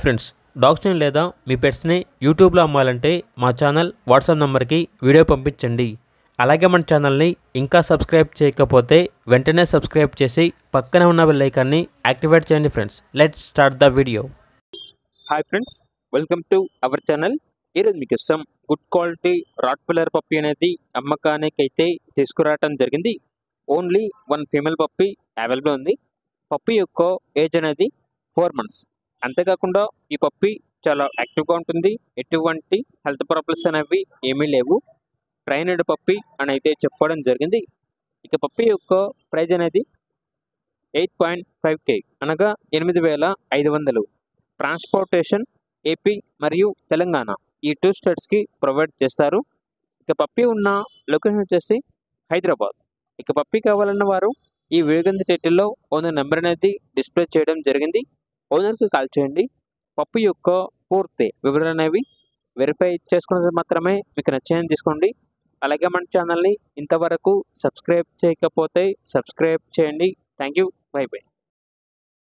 Friends, డాగ్స్ని లేదా మీ పెట్స్ని యూట్యూబ్లో అమ్మాలంటే మా ఛానల్ వాట్సాప్ నెంబర్కి వీడియో పంపించండి. అలాగే మన ఛానల్ని ఇంకా సబ్స్క్రైబ్ చేయకపోతే వెంటనే సబ్స్క్రైబ్ చేసి పక్కన ఉన్న బెల్ ఐకాన్ని యాక్టివేట్ చేయండి. Friends, let's start the video. Hi friends, welcome to our channel. ఈరోజు మీకు ఇష్టం గుడ్ క్వాలిటీ రాట్వెలర్ పప్పి అనేది అమ్మకానికి అయితే తీసుకురావడం జరిగింది. ఓన్లీ 1 ఫీమేల్ పప్పి అవైలబుల్ ఉంది. పప్పి యొక్క ఏజ్ అనేది 4 months. అంతేకాకుండా ఈ పప్పి చాలా యాక్టివ్గా ఉంటుంది. ఎటువంటి హెల్త్ ప్రాబ్లమ్స్ అనేవి ఏమీ లేవు. ట్రైనడ్ పప్పి అని అయితే చెప్పడం జరిగింది. ఇక పప్పి యొక్క ప్రైజ్ అనేది 8.5K అనగా 8,500. ట్రాన్స్పోర్టేషన్ ఏపీ మరియు తెలంగాణ ఈ 2 స్టేట్స్కి ప్రొవైడ్ చేస్తారు. ఇక పప్పి ఉన్న లొకేషన్ వచ్చేసి హైదరాబాద్. ఇక పప్పి కావాలన్న వారు ఈ వీడియో కింద టైటిల్లో ఓనర్ నెంబర్ అనేది డిస్ప్లే చేయడం జరిగింది. ఓనర్కి కాల్ చేయండి. పప్పి యొక్క పూర్తి వివరాలు అనేవి వెరిఫై చేసుకున్నది మాత్రమే మీకు నచ్చిందని తీసుకోండి. అలాగే మన ఛానల్ని ఇంతవరకు సబ్స్క్రైబ్ చేయకపోతే సబ్స్క్రైబ్ చేయండి. Thank you. By by.